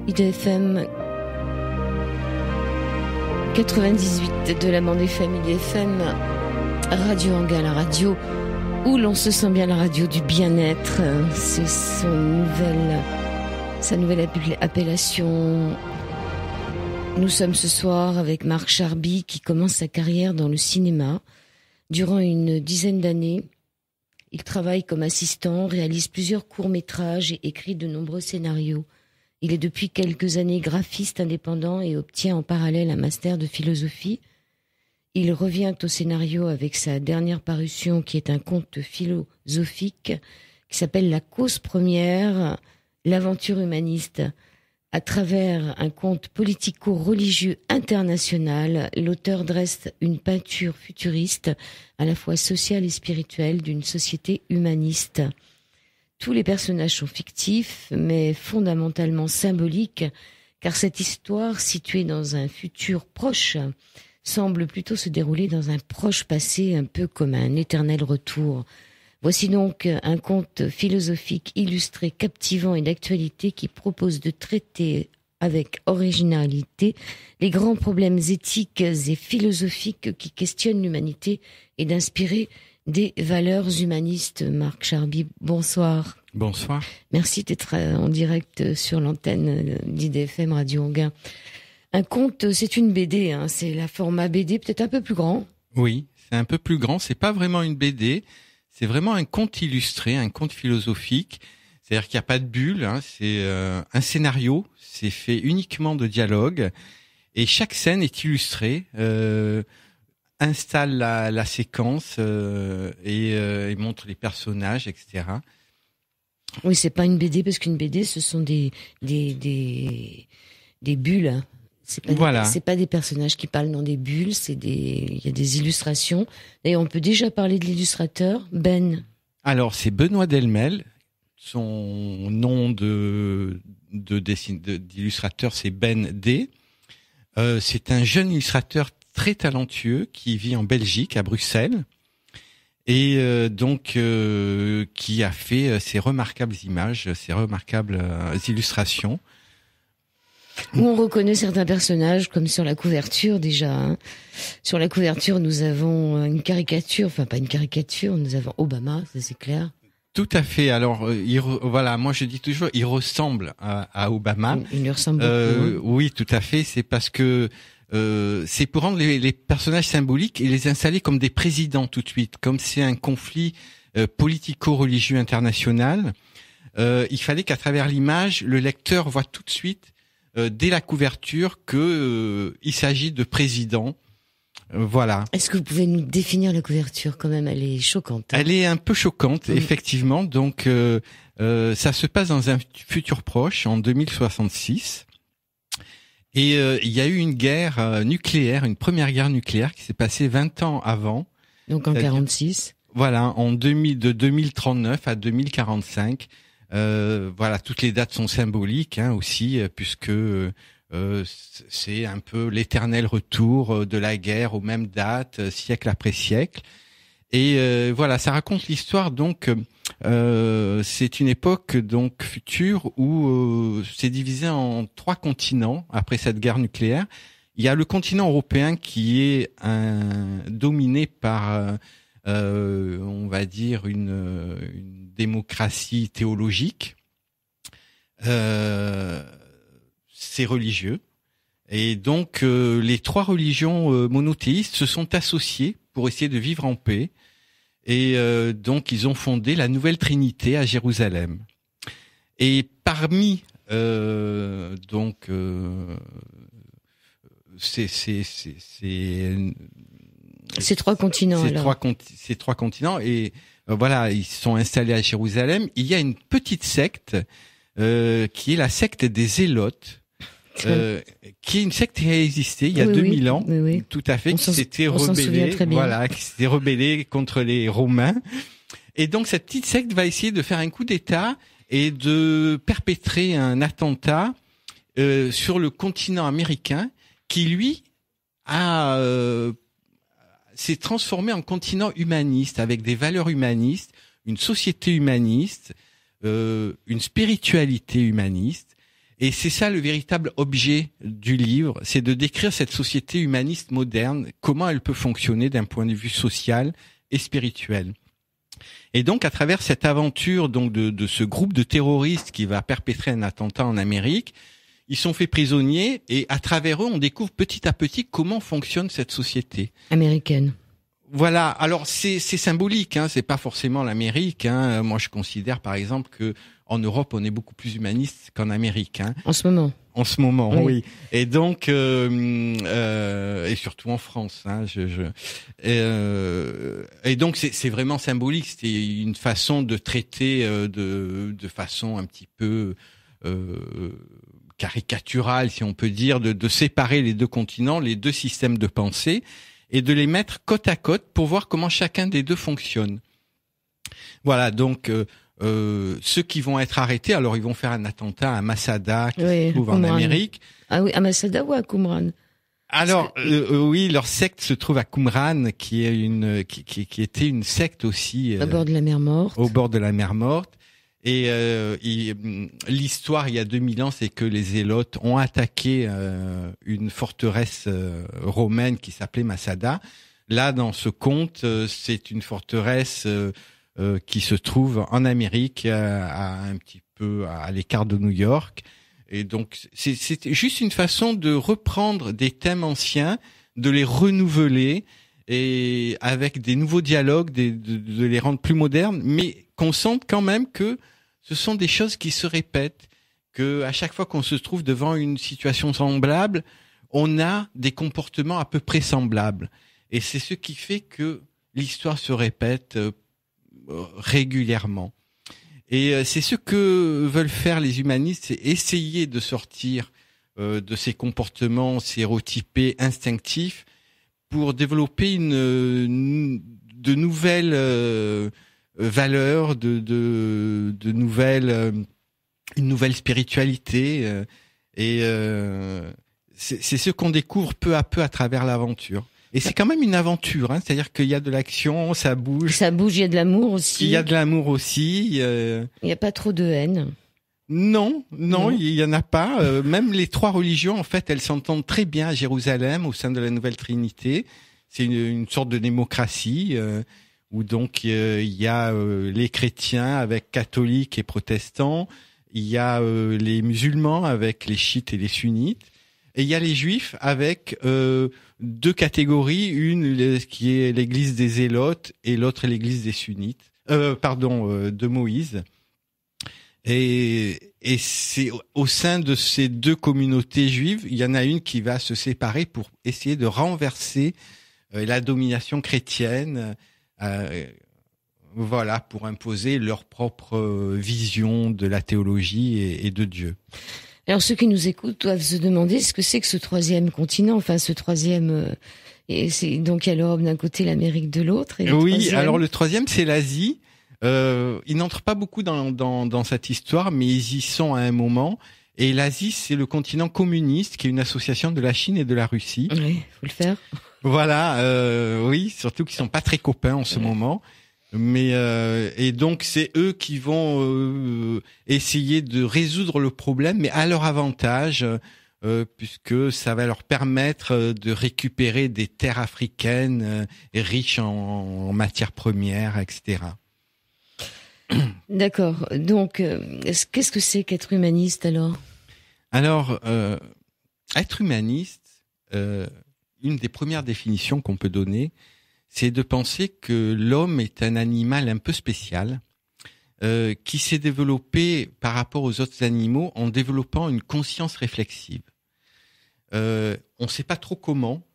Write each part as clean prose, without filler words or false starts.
IDFM 98 de la bande FM IDFM, Radio Anguin, la radio où l'on se sent bien, la radio du bien-être. C'est sa nouvelle appellation. Nous sommes ce soir avec Marc Charby qui commence sa carrière dans le cinéma. Durant une dizaine d'années, il travaille comme assistant, réalise plusieurs courts-métrages et écrit de nombreux scénarios. Il est depuis quelques années graphiste indépendant et obtient en parallèle un master de philosophie. Il revient au scénario avec sa dernière parution qui est un conte philosophique qui s'appelle La cause première, l'aventure humaniste. À travers un conte politico-religieux international, l'auteur dresse une peinture futuriste, à la fois sociale et spirituelle, d'une société humaniste. Tous les personnages sont fictifs, mais fondamentalement symboliques, car cette histoire, située dans un futur proche, semble plutôt se dérouler dans un proche passé, un peu comme un éternel retour. Voici donc un conte philosophique illustré, captivant et d'actualité qui propose de traiter avec originalité les grands problèmes éthiques et philosophiques qui questionnent l'humanité et d'inspirer des valeurs humanistes. Marc Charby, bonsoir. Bonsoir. Merci d'être en direct sur l'antenne d'IDFM Radio Anguin. Un conte, c'est une BD, hein, c'est la format BD, peut-être un peu plus grand. Oui, c'est un peu plus grand, c'est pas vraiment une BD, c'est vraiment un conte illustré, un conte philosophique. C'est-à-dire qu'il n'y a pas de bulle, hein, c'est un scénario, c'est fait uniquement de dialogue et chaque scène est illustrée. Installe la séquence et montre les personnages, etc. Oui, c'est pas une BD parce qu'une BD ce sont des bulles. C'est pas des personnages qui parlent dans des bulles, il y a des illustrations. D'ailleurs, on peut déjà parler de l'illustrateur Ben. Alors, c'est Benoît Delmel. Son nom d'illustrateur, c'est Ben D. C'est un jeune illustrateur très talentueux qui vit en Belgique, à Bruxelles, et qui a fait ces remarquables images, ces remarquables illustrations. Où on reconnaît certains personnages, comme sur la couverture déjà. Hein. Sur la couverture, nous avons une caricature, enfin pas une caricature, nous avons Obama, ça c'est clair. Tout à fait. Alors, moi je dis toujours, il ressemble à Obama. Il lui ressemble beaucoup. Oui, tout à fait. C'est parce que c'est pour rendre les personnages symboliques et les installer comme des présidents tout de suite. Comme c'est un conflit politico-religieux international, il fallait qu'à travers l'image, le lecteur voit tout de suite, dès la couverture, que il s'agit de présidents. Voilà. Est-ce que vous pouvez nous définir la couverture quand même? Elle est choquante. Hein. Elle est un peu choquante, effectivement. Donc, ça se passe dans un futur proche, en 2066. Et il y a eu une guerre nucléaire, une première guerre nucléaire qui s'est passée 20 ans avant. Donc en 46. Voilà, de 2039 à 2045. Voilà, toutes les dates sont symboliques aussi, puisque c'est un peu l'éternel retour de la guerre aux mêmes dates, siècle après siècle. Et voilà, ça raconte l'histoire donc. C'est une époque donc future où c'est divisé en 3 continents après cette guerre nucléaire. Il y a le continent européen qui est dominé par, on va dire, une démocratie théologique. C'est religieux. Et donc les 3 religions monothéistes se sont associées pour essayer de vivre en paix. Et donc ils ont fondé la Nouvelle Trinité à Jérusalem. Et parmi ces 3 continents, ces 3 continents, et voilà, ils sont installés à Jérusalem. Il y a une petite secte qui est la secte des Zélotes. Qui est une secte qui a existé il y a 2000 ans, tout à fait, qui s'était rebellée contre les Romains. Et donc cette petite secte va essayer de faire un coup d'État et de perpétrer un attentat sur le continent américain qui lui s'est transformé en continent humaniste avec des valeurs humanistes, une société humaniste, une spiritualité humaniste. Et c'est ça le véritable objet du livre, c'est de décrire cette société humaniste moderne, comment elle peut fonctionner d'un point de vue social et spirituel. Et donc, à travers cette aventure donc de ce groupe de terroristes qui va perpétrer un attentat en Amérique, ils sont faits prisonniers et à travers eux, on découvre petit à petit comment fonctionne cette société américaine. Voilà. Alors c'est symbolique, hein. C'est pas forcément l'Amérique. Hein. Moi, je considère par exemple que en Europe, on est beaucoup plus humaniste qu'en Amérique. Hein. En ce moment. En ce moment, oui. Et donc, et surtout en France. Hein, et donc, c'est vraiment symbolique. C'était une façon de traiter de façon un petit peu caricaturale, si on peut dire, de séparer les deux continents, les deux systèmes de pensée, et de les mettre côte à côte pour voir comment chacun des deux fonctionne. Voilà, donc ceux qui vont être arrêtés, alors ils vont faire un attentat à Masada, qui se trouve en Amérique. Ah oui, à Masada ou à Qumran? Alors oui, leur secte se trouve à Qumran, qui est qui était une secte aussi au bord de la mer Morte. Au bord de la mer Morte. Et l'histoire, il y a 2000 ans, c'est que les Zélotes ont attaqué une forteresse romaine qui s'appelait Masada. Là, dans ce conte, c'est une forteresse qui se trouve en Amérique, un petit peu à l'écart de New York. Et donc, c'est juste une façon de reprendre des thèmes anciens, de les renouveler, et avec des nouveaux dialogues, de les rendre plus modernes, mais qu'on sente quand même que ce sont des choses qui se répètent, que à chaque fois qu'on se trouve devant une situation semblable, on a des comportements à peu près semblables. Et c'est ce qui fait que l'histoire se répète régulièrement. Et c'est ce que veulent faire les humanistes, c'est essayer de sortir de ces comportements stéréotypés, instinctifs, pour développer de nouvelles valeurs, de nouvelles, une nouvelle spiritualité. Et c'est ce qu'on découvre peu à peu à travers l'aventure. Et c'est quand même une aventure, hein, c'est-à-dire qu'il y a de l'action, ça bouge. Ça bouge, il y a de l'amour aussi. Il y a de l'amour aussi. Il n'y a pas trop de haine. Non, il y en a pas. Même les trois religions, en fait, elles s'entendent très bien à Jérusalem, au sein de la Nouvelle Trinité. C'est une sorte de démocratie où donc il y a les chrétiens avec catholiques et protestants, il y a les musulmans avec les chiites et les sunnites, et il y a les juifs avec deux catégories, une qui est l'église des Zélotes et l'autre est l'église des sunnites, de Moïse. Et c'est au sein de ces deux communautés juives, il y en a une qui va se séparer pour essayer de renverser la domination chrétienne, voilà, pour imposer leur propre vision de la théologie et de Dieu. Alors ceux qui nous écoutent doivent se demander ce que c'est que ce troisième continent, enfin ce troisième... et c'est donc il y a l'Europe d'un côté, l'Amérique de l'autre. Et oui, alors le troisième c'est l'Asie. Ils n'entrent pas beaucoup dans cette histoire, mais ils y sont à un moment. Et l'Asie, c'est le continent communiste, qui est une association de la Chine et de la Russie. Oui, faut le faire. Voilà, oui, surtout qu'ils sont pas très copains en ce moment. Mais et donc c'est eux qui vont essayer de résoudre le problème, mais à leur avantage, puisque ça va leur permettre de récupérer des terres africaines riches en matières premières, etc. D'accord. Donc, qu'est-ce que c'est qu'être humaniste alors ? Alors, être humaniste, une des premières définitions qu'on peut donner, c'est de penser que l'homme est un animal un peu spécial, qui s'est développé par rapport aux autres animaux en développant une conscience réflexive. On ne sait pas trop comment.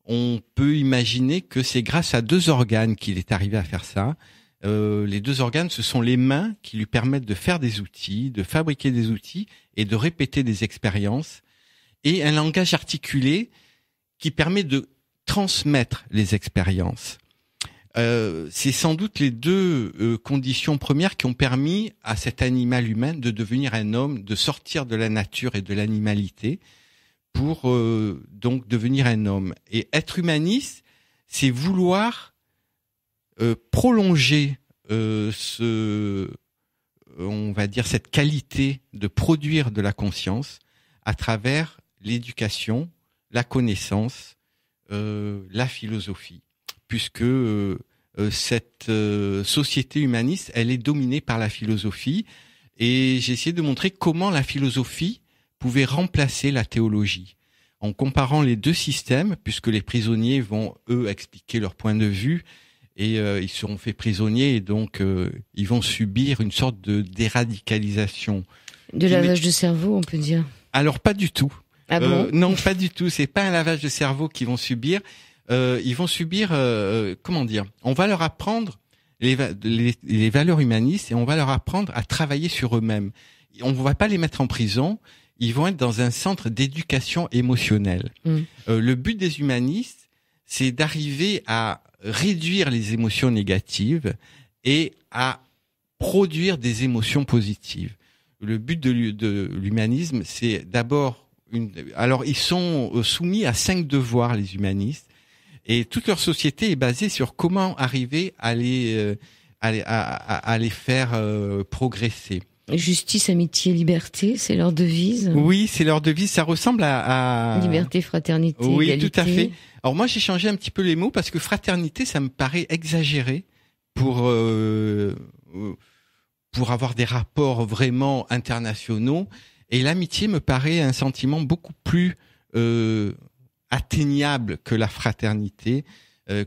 On peut imaginer que c'est grâce à deux organes qu'il est arrivé à faire ça. Les deux organes, ce sont les mains qui lui permettent de faire des outils, de fabriquer des outils et de répéter des expériences, et un langage articulé qui permet de transmettre les expériences. C'est sans doute les deux conditions premières qui ont permis à cet animal humain de devenir un homme, de sortir de la nature et de l'animalité pour donc devenir un homme. Et être humaniste, c'est vouloir prolonger on va dire, cette qualité de produire de la conscience à travers l'éducation, la connaissance, la philosophie, puisque cette société humaniste, elle est dominée par la philosophie, et j'ai essayé de montrer comment la philosophie pouvait remplacer la théologie, en comparant les deux systèmes, puisque les prisonniers vont, eux, expliquer leur point de vue, et ils seront faits prisonniers, et donc ils vont subir une sorte de déradicalisation. De lavage de cerveau, on peut dire. Alors, pas du tout. Ah bon? Non, pas du tout. C'est pas un lavage de cerveau qu'ils vont subir. Ils vont subir, comment dire? On va leur apprendre les valeurs humanistes et on va leur apprendre à travailler sur eux-mêmes. On va pas les mettre en prison. Ils vont être dans un centre d'éducation émotionnelle. Le but des humanistes, c'est d'arriver à réduire les émotions négatives et à produire des émotions positives. Le but de l'humanisme, c'est d'abord alors ils sont soumis à 5 devoirs, les humanistes, et toute leur société est basée sur comment arriver à les faire progresser. Justice, amitié, liberté, c'est leur devise. Oui, c'est leur devise. Ça ressemble à... Liberté, fraternité, oui, égalité. Tout à fait. Alors moi, j'ai changé un petit peu les mots parce que fraternité, ça me paraît exagéré pour avoir des rapports vraiment internationaux. Et l'amitié me paraît un sentiment beaucoup plus atteignable que la fraternité,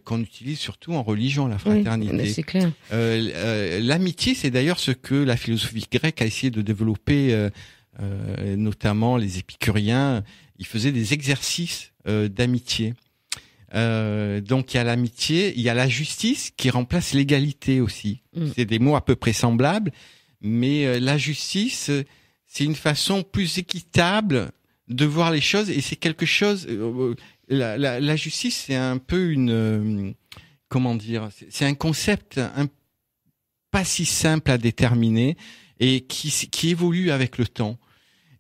qu'on utilise surtout en religion, la fraternité. Oui, c'est clair. L'amitié, c'est d'ailleurs ce que la philosophie grecque a essayé de développer, notamment les épicuriens. Ils faisaient des exercices d'amitié. Donc il y a l'amitié, il y a la justice qui remplace l'égalité aussi. C'est des mots à peu près semblables, mais la justice, c'est une façon plus équitable de voir les choses, et c'est quelque chose. La justice, c'est un peu une comment dire, c'est un concept pas si simple à déterminer et qui évolue avec le temps.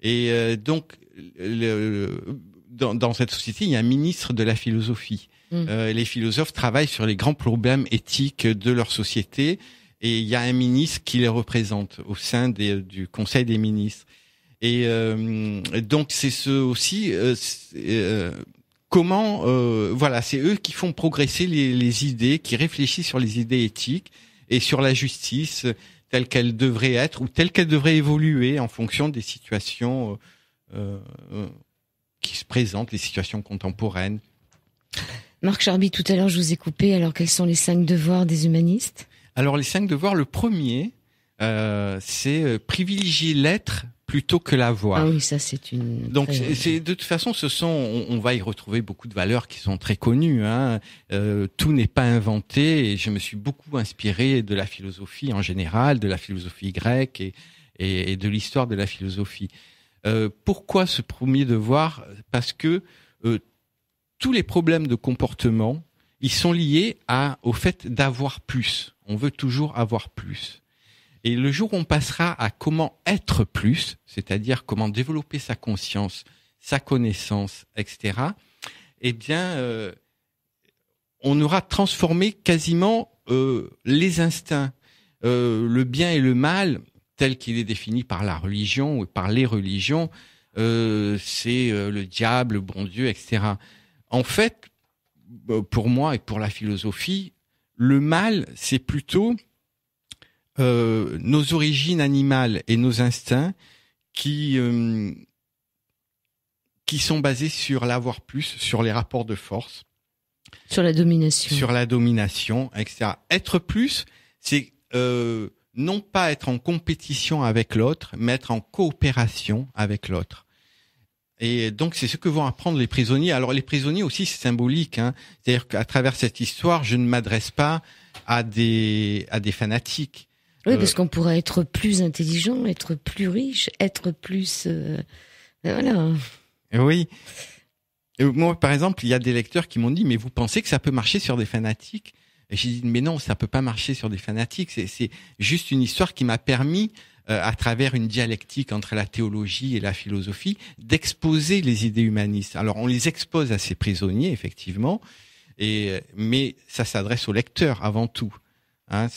Et donc dans cette société, il y a un ministre de la philosophie. Les philosophes travaillent sur les grands problèmes éthiques de leur société, et il y a un ministre qui les représente au sein du Conseil des ministres. Et donc c'est ceux aussi comment voilà, c'est eux qui font progresser les idées, qui réfléchissent sur les idées éthiques et sur la justice telle qu'elle devrait être ou telle qu'elle devrait évoluer en fonction des situations qui se présentent, les situations contemporaines. Marc Charby, tout à l'heure je vous ai coupé, alors quels sont les 5 devoirs des humanistes? Alors les 5 devoirs, le premier, c'est privilégier l'être plutôt que l'avoir. Ah oui, ça c'est une... Donc c'est de toute façon, on va y retrouver beaucoup de valeurs qui sont très connues. Hein. Tout n'est pas inventé, et je me suis beaucoup inspiré de la philosophie en général, de la philosophie grecque et de l'histoire de la philosophie. Pourquoi ce premier devoir? Parce que tous les problèmes de comportement, ils sont liés au fait d'avoir plus. On veut toujours avoir plus. Et le jour où on passera à comment être plus, c'est-à-dire comment développer sa conscience, sa connaissance, etc., eh bien, on aura transformé quasiment les instincts. Le bien et le mal, tel qu'il est défini par la religion ou par les religions, c'est le diable, le bon Dieu, etc. En fait, pour moi et pour la philosophie, le mal, c'est plutôt nos origines animales et nos instincts qui sont basés sur l'avoir plus, sur les rapports de force, sur la domination, etc. Être plus, c'est non pas être en compétition avec l'autre, mais être en coopération avec l'autre. Et donc c'est ce que vont apprendre les prisonniers. Alors les prisonniers aussi, c'est symbolique, hein. C'est-à-dire qu'à travers cette histoire, je ne m'adresse pas à des fanatiques. Oui, parce qu'on pourrait être plus intelligent, être plus riche, être plus... voilà. Oui. Moi, par exemple, il y a des lecteurs qui m'ont dit « Mais vous pensez que ça peut marcher sur des fanatiques ?» Et j'ai dit « Mais non, ça peut pas marcher sur des fanatiques. C'est juste une histoire qui m'a permis, à travers une dialectique entre la théologie et la philosophie, d'exposer les idées humanistes. » Alors, on les expose à ces prisonniers, effectivement, mais ça s'adresse aux lecteurs avant tout. Hein,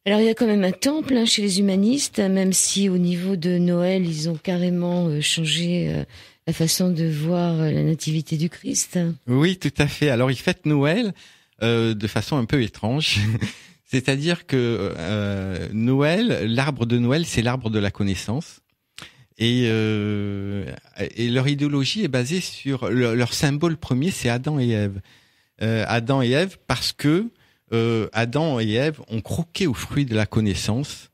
Alors il y a quand même un temple chez les humanistes, même si au niveau de Noël, ils ont carrément changé la façon de voir la nativité du Christ. Oui, tout à fait. Alors ils fêtent Noël de façon un peu étrange. C'est-à-dire que Noël, l'arbre de Noël, c'est l'arbre de la connaissance. Et leur idéologie est basée sur leur symbole premier, c'est Adam et Ève. Adam et Ève parce que Adam et Ève ont croqué au fruit de la connaissance.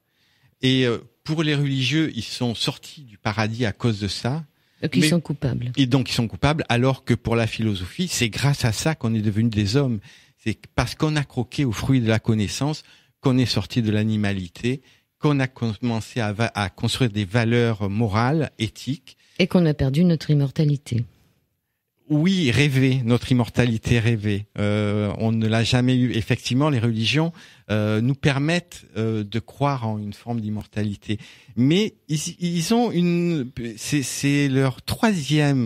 Et pour les religieux, ils sont sortis du paradis à cause de ça. Donc ils sont coupables. Et donc ils sont coupables, alors que pour la philosophie, c'est grâce à ça qu'on est devenus des hommes. C'est parce qu'on a croqué au fruit de la connaissance qu'on est sorti de l'animalité, qu'on a commencé à construire des valeurs morales, éthiques. Et qu'on a perdu notre immortalité. Oui, rêver, notre immortalité rêvée. On ne l'a jamais eu. Effectivement, les religions nous permettent de croire en une forme d'immortalité. Mais ils ont c'est leur troisième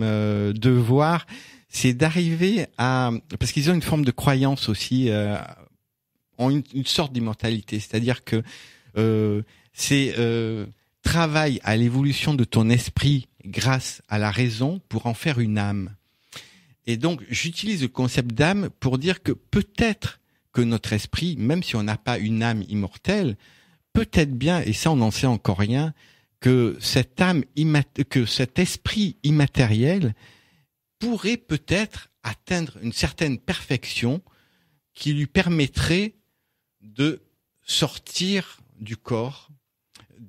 devoir, c'est d'arriver à, parce qu'ils ont une forme de croyance aussi, en une sorte d'immortalité. C'est-à-dire que c'est travail à l'évolution de ton esprit grâce à la raison pour en faire une âme. Et donc, j'utilise le concept d'âme pour dire que peut-être que notre esprit, même si on n'a pas une âme immortelle, peut-être bien, et ça on n'en sait encore rien, que cette âme, que cet esprit immatériel pourrait peut-être atteindre une certaine perfection qui lui permettrait de sortir du corps,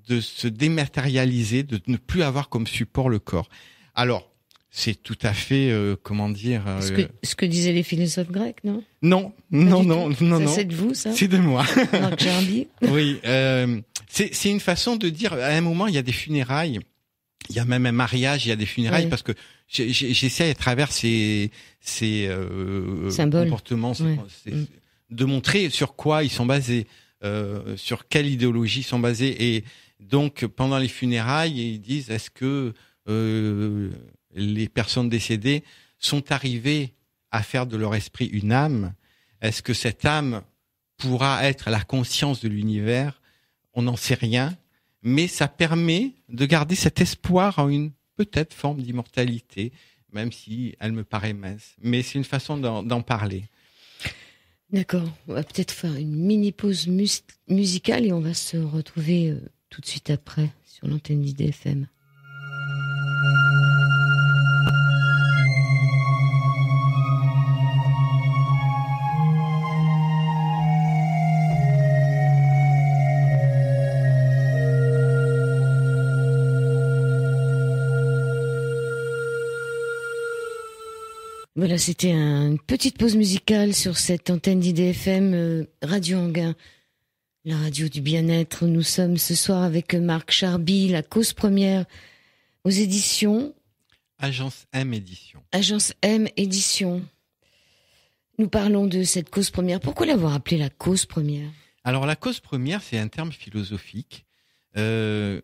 de se dématérialiser, de ne plus avoir comme support le corps. Alors, c'est tout à fait, comment dire... Ce que disaient les philosophes grecs, non? Non. Ça, c'est de vous, ça? C'est de moi. Marc Charby. Oui, c'est une façon de dire, à un moment, il y a des funérailles, il y a même un mariage, il y a des funérailles, parce que j'essaie à travers ces comportements, de montrer sur quoi ils sont basés, sur quelle idéologie ils sont basés. Et donc, pendant les funérailles, ils disent, est-ce que les personnes décédées sont arrivées à faire de leur esprit une âme? Est-ce que cette âme pourra être la conscience de l'univers? On n'en sait rien, mais ça permet de garder cet espoir en une peut-être forme d'immortalité, même si elle me paraît mince. Mais c'est une façon d'en parler. D'accord, on va peut-être faire une mini pause musicale et on va se retrouver tout de suite après sur l'antenne d'IDFM. Voilà, c'était une petite pause musicale sur cette antenne d'IDFM, Radio Anguin, la radio du bien-être. Nous sommes ce soir avec Marc Charby, la cause première aux éditions... Agence M Édition. Agence M Édition. Nous parlons de cette cause première. Pourquoi l'avoir appelée la cause première? Alors la cause première, c'est un terme philosophique. Dans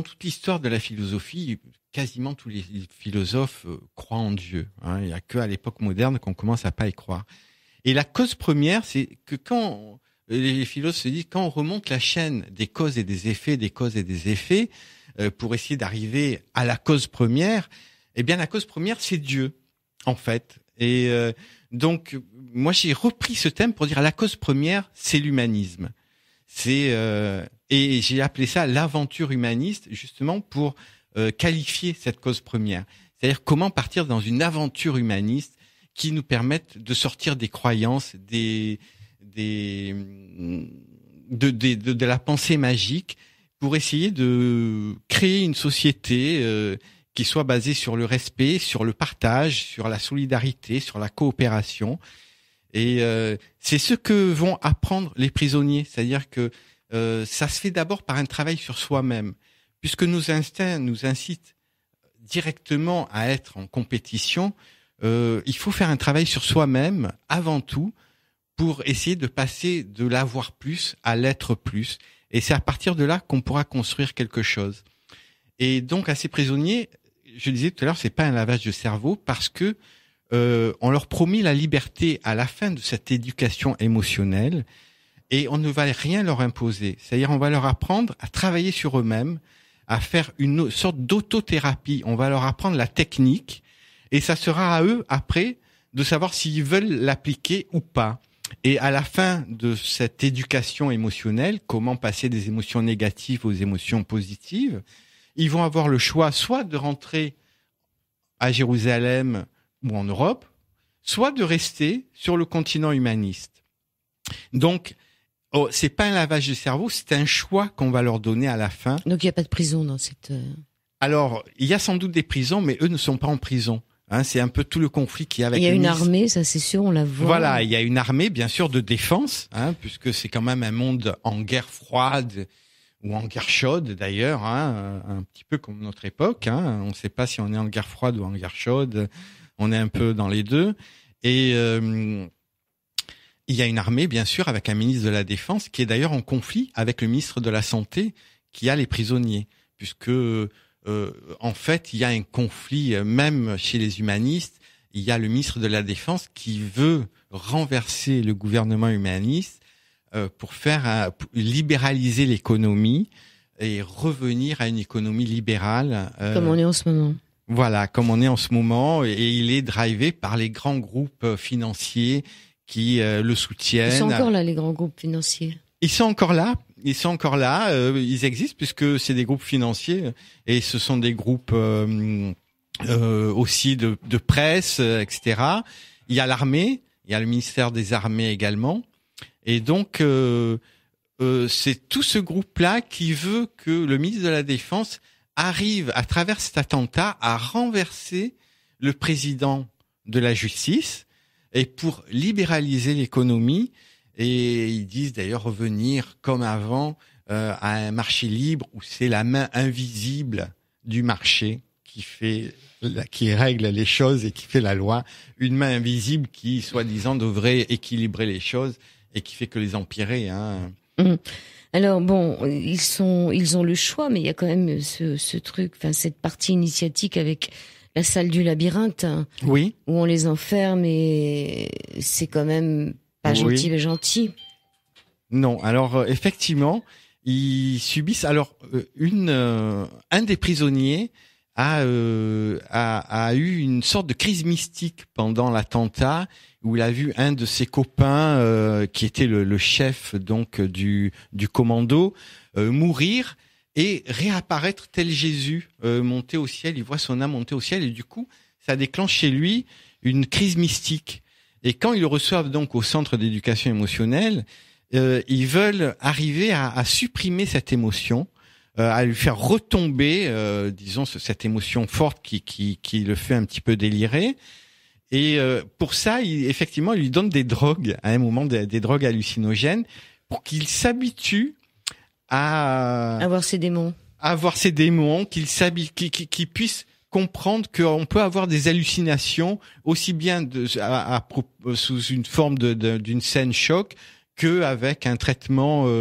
toute l'histoire de la philosophie, quasiment tous les philosophes croient en Dieu. Il n'y a qu'à l'époque moderne qu'on commence à pas y croire. Et la cause première, c'est que quand les philosophes se disent, quand on remonte la chaîne des causes et des effets, pour essayer d'arriver à la cause première, eh bien la cause première, c'est Dieu, en fait. Et donc, moi, j'ai repris ce thème pour dire la cause première, c'est l'humanisme. Et j'ai appelé ça l'aventure humaniste, justement pour qualifier cette cause première. C'est-à-dire comment partir dans une aventure humaniste qui nous permette de sortir des croyances, de la pensée magique, pour essayer de créer une société qui soit basée sur le respect, sur le partage, sur la solidarité, sur la coopération. Et c'est ce que vont apprendre les prisonniers, c'est-à-dire que ça se fait d'abord par un travail sur soi-même, puisque nos instincts nous incitent directement à être en compétition. Il faut faire un travail sur soi-même avant tout pour essayer de passer de l'avoir plus à l'être plus. Et c'est à partir de là qu'on pourra construire quelque chose. Et donc à ces prisonniers, je disais tout à l'heure, c'est pas un lavage de cerveau parce que on leur promet la liberté à la fin de cette éducation émotionnelle et on ne va rien leur imposer. C'est-à-dire, on va leur apprendre à travailler sur eux-mêmes, à faire une sorte d'autothérapie. On va leur apprendre la technique et ça sera à eux, après, de savoir s'ils veulent l'appliquer ou pas. Et à la fin de cette éducation émotionnelle, comment passer des émotions négatives aux émotions positives, ils vont avoir le choix soit de rentrer à Jérusalem ou en Europe, soit de rester sur le continent humaniste. Donc, c'est pas un lavage de cerveau, c'est un choix qu'on va leur donner à la fin. Donc il n'y a pas de prison dans cette... Alors, il y a sans doute des prisons, mais eux ne sont pas en prison. C'est un peu tout le conflit qu'il y a avec. Il y a une armée, ça c'est sûr, on la voit. Voilà, il y a une armée, bien sûr, de défense, puisque c'est quand même un monde en guerre froide ou en guerre chaude d'ailleurs, un petit peu comme notre époque. On ne sait pas si on est en guerre froide ou en guerre chaude. On est un peu dans les deux. Et il y a une armée, bien sûr, avec un ministre de la Défense qui est d'ailleurs en conflit avec le ministre de la Santé qui a les prisonniers, puisque en fait, il y a un conflit, même chez les humanistes. Il y a le ministre de la Défense qui veut renverser le gouvernement humaniste pour libéraliser l'économie et revenir à une économie libérale. Comme on est en ce moment. Voilà, comme on est en ce moment. Et il est drivé par les grands groupes financiers qui le soutiennent. Ils sont encore là, les grands groupes financiers. Ils sont encore là. Ils existent puisque c'est des groupes financiers et ce sont des groupes aussi de presse, etc. Il y a l'armée, il y a le ministère des Armées également. Et donc, c'est tout ce groupe-là qui veut que le ministre de la Défense arrive, à travers cet attentat, à renverser le président de la justice et pour libéraliser l'économie. Et ils disent d'ailleurs revenir comme avant à un marché libre où c'est la main invisible du marché qui règle les choses et qui fait la loi. Une main invisible qui, soi-disant, devrait équilibrer les choses et qui fait que les empirer. Alors bon, ils ont le choix, mais il y a quand même ce truc, cette partie initiatique avec la salle du labyrinthe. Oui. Où on les enferme et c'est quand même pas gentil, mais gentil. Non, alors effectivement, ils subissent. Alors un des prisonniers a eu une sorte de crise mystique pendant l'attentat où il a vu un de ses copains qui était le chef donc du commando mourir et réapparaître tel Jésus monter au ciel. Il voit son âme monter au ciel et du coup ça déclenche chez lui une crise mystique. Et quand ils le reçoivent donc au centre d'éducation émotionnelle, ils veulent arriver à supprimer cette émotion, à lui faire retomber, disons, cette émotion forte qui le fait un petit peu délirer. Et pour ça, effectivement, ils lui donnent des drogues, à un moment des drogues hallucinogènes, pour qu'il s'habitue à avoir ces démons. Qu'il puisse comprendre qu'on peut avoir des hallucinations aussi bien sous une forme d'une scène choc qu'avec un traitement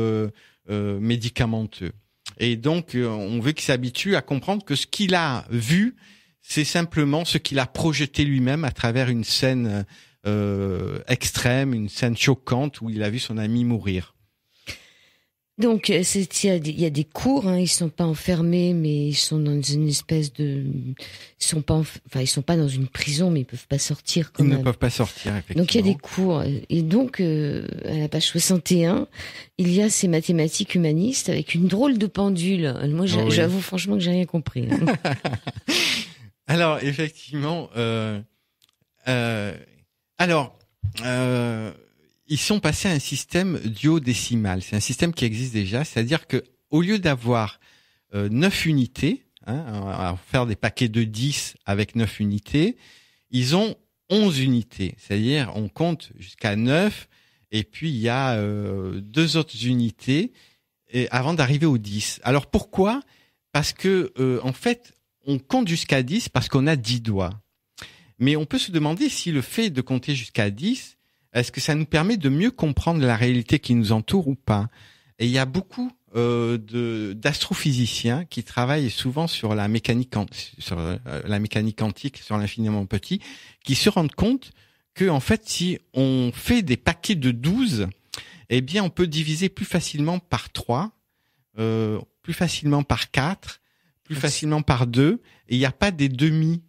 médicamenteux. Et donc, on veut qu'il s'habitue à comprendre que ce qu'il a vu, c'est simplement ce qu'il a projeté lui-même à travers une scène extrême, une scène choquante où il a vu son ami mourir. Donc, il y a des cours, ils sont pas enfermés, mais ils sont dans une espèce de, ils sont pas dans une prison, mais ils peuvent pas sortir quand même. Ils ne peuvent pas sortir, effectivement. Donc, il y a des cours. Et donc, à la page 61, il y a ces mathématiques humanistes avec une drôle de pendule. Moi, j'avoue franchement que j'ai rien compris. Alors, effectivement, ils sont passés à un système duodécimal. C'est un système qui existe déjà, c'est-à-dire que au lieu d'avoir 9 unités, à faire des paquets de 10 avec 9 unités, ils ont 11 unités. C'est-à-dire, on compte jusqu'à 9, et puis il y a 2 autres unités avant d'arriver aux 10. Alors pourquoi ? Parce que en fait, on compte jusqu'à 10 parce qu'on a 10 doigts. Mais on peut se demander si le fait de compter jusqu'à 10, est-ce que ça nous permet de mieux comprendre la réalité qui nous entoure ou pas ? Et il y a beaucoup d'astrophysiciens qui travaillent souvent sur la mécanique quantique, sur l'infiniment petit, qui se rendent compte que en fait, si on fait des paquets de 12, eh bien, on peut diviser plus facilement par 3, plus facilement par 4, plus facilement par 2, et il n'y a pas des demi.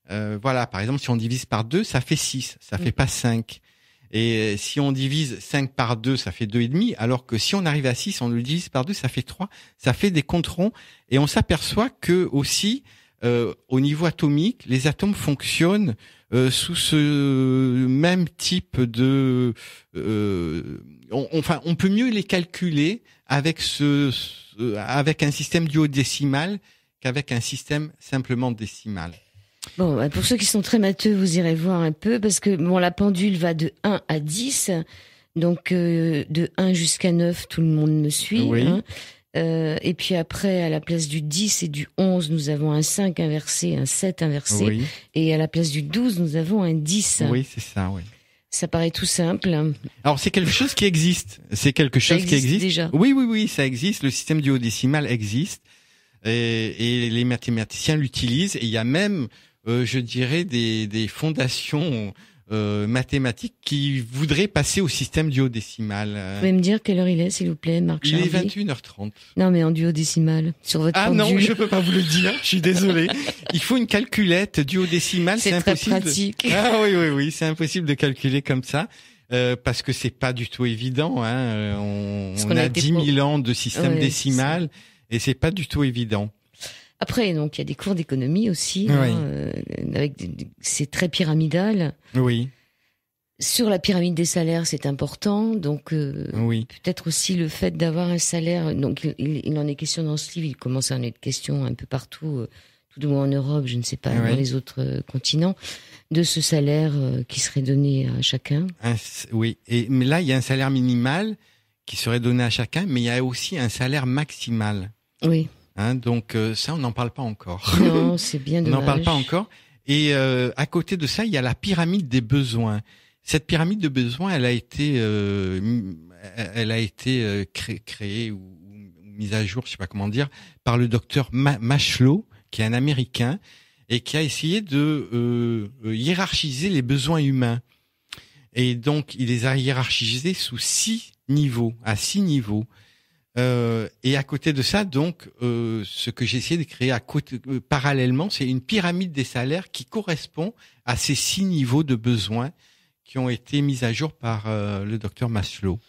Voilà, par exemple, si on divise par 2, ça fait 6, ça fait pas 5. Et si on divise 5 par 2, ça fait 2,5, alors que si on arrive à 6, on le divise par 2, ça fait 3, ça fait des controns, et on s'aperçoit que aussi, au niveau atomique, les atomes fonctionnent sous ce même type de... on peut mieux les calculer avec avec un système duodécimal qu'avec un système simplement décimal. Bon, bah pour ceux qui sont très matheux, vous irez voir un peu, parce que bon, la pendule va de 1 à 10, donc de 1 jusqu'à 9, tout le monde me suit. Oui. Hein. Et puis après, à la place du 10 et du 11, nous avons un 5 inversé, un 7 inversé. Oui. Et à la place du 12, nous avons un 10. Oui, c'est ça, oui. Ça paraît tout simple. Alors, c'est quelque chose qui existe. C'est quelque chose qui existe. Déjà. Oui, ça existe. Le système duodécimal existe. Et les mathématiciens l'utilisent. Et il y a même, je dirais, des fondations mathématiques qui voudraient passer au système duodécimal. Vous pouvez me dire quelle heure il est, s'il vous plaît, Marc Il Charby? est 21h30. Non, mais en duodécimal, sur votre pendule. Non, je peux pas vous le dire. Je suis désolé. Il faut une calculette duodécimale. C'est très impossible. pratique. Ah oui, c'est impossible de calculer comme ça. Parce que c'est pas du tout évident. Hein. On a 10 000 ans de système décimal et c'est pas du tout évident. Après, donc il y a des cours d'économie aussi. Oui. C'est très pyramidal. Oui. Sur la pyramide des salaires, c'est important. Donc oui. peut-être aussi le fait d'avoir un salaire. Donc il en est question dans ce livre. Il commence à en être question un peu partout, tout du moins en Europe, je ne sais pas, dans les autres continents, de ce salaire qui serait donné à chacun. Oui. Mais là, il y a un salaire minimal qui serait donné à chacun, mais il y a aussi un salaire maximal. Oui. Hein, donc ça, on n'en parle pas encore. Non, c'est bien dommage. On n'en parle pas encore. Et à côté de ça, il y a la pyramide des besoins. Cette pyramide de besoins, elle a été créée ou mise à jour, je sais pas comment dire, par le docteur Maslow, qui est un Américain et qui a essayé de hiérarchiser les besoins humains. Et donc, il les a hiérarchisés sous 6 niveaux, à 6 niveaux. Et à côté de ça, donc, ce que j'ai essayé de créer parallèlement, c'est une pyramide des salaires qui correspond à ces 6 niveaux de besoins qui ont été mis à jour par le docteur Maslow.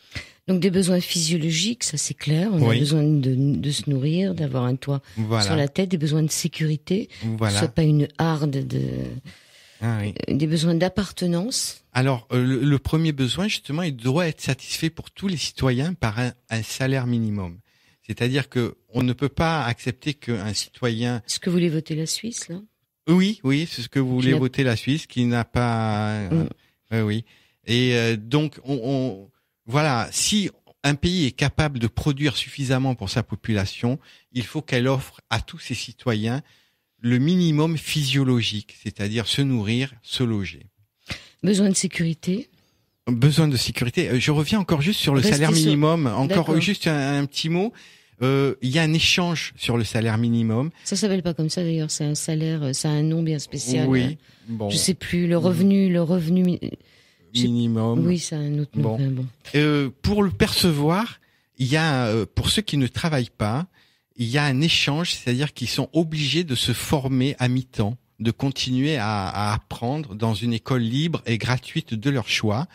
Donc des besoins physiologiques, ça c'est clair. On a besoin de se nourrir, d'avoir un toit sur la tête, des besoins de sécurité, que ce soit pas une harde des besoins d'appartenance. Alors, le premier besoin, justement, il doit être satisfait pour tous les citoyens par un salaire minimum. C'est-à-dire que on ne peut pas accepter qu'un citoyen... Est-ce que vous voulez voter la Suisse, là? Oui, c'est ce que vous voulez voter la Suisse, qui n'a pas... Oui. Et donc, voilà, si un pays est capable de produire suffisamment pour sa population, il faut qu'elle offre à tous ses citoyens le minimum physiologique, c'est-à-dire se nourrir, se loger. Besoin de sécurité. Besoin de sécurité. Je reviens encore juste sur le salaire minimum. Encore juste un petit mot. Il y a un échange sur le salaire minimum. Ça s'appelle pas comme ça d'ailleurs. C'est un salaire, ça a un nom bien spécial. Oui. Bon. Je sais plus. Le revenu minimum. Oui, ça a un autre nom. Bon. Pour le percevoir, il y a pour ceux qui ne travaillent pas, il y a un échange, c'est-à-dire qu'ils sont obligés de se former à mi-temps, de continuer à apprendre dans une école libre et gratuite de leur choix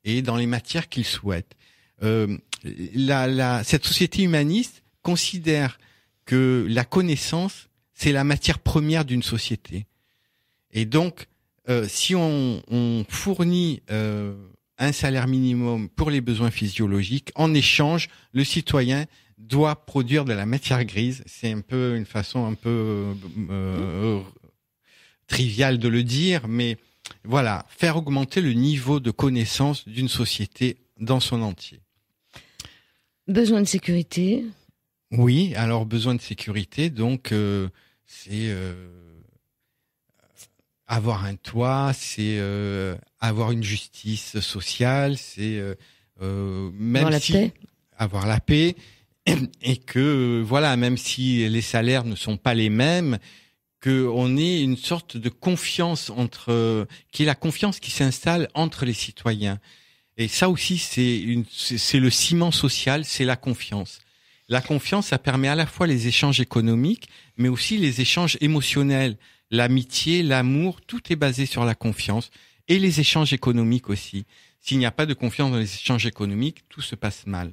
et dans les matières qu'ils souhaitent. Cette société humaniste considère que la connaissance, c'est la matière première d'une société. Et donc, si on fournit un salaire minimum pour les besoins physiologiques, en échange, le citoyen doit produire de la matière grise. C'est un peu une façon un peu triviale de le dire, mais voilà, faire augmenter le niveau de connaissance d'une société dans son entier. Besoin de sécurité. Oui, alors besoin de sécurité, donc c'est avoir un toit, c'est avoir une justice sociale, c'est même avoir la paix. Avoir la paix. et que voilà, même si les salaires ne sont pas les mêmes, que on ait une sorte de confiance qui est la confiance qui s'installe entre les citoyens. Et ça aussi, c'est le ciment social, c'est la confiance. La confiance, ça permet à la fois les échanges économiques, mais aussi les échanges émotionnels. L'amitié, l'amour, tout est basé sur la confiance. Et les échanges économiques aussi. S'il n'y a pas de confiance dans les échanges économiques, tout se passe mal.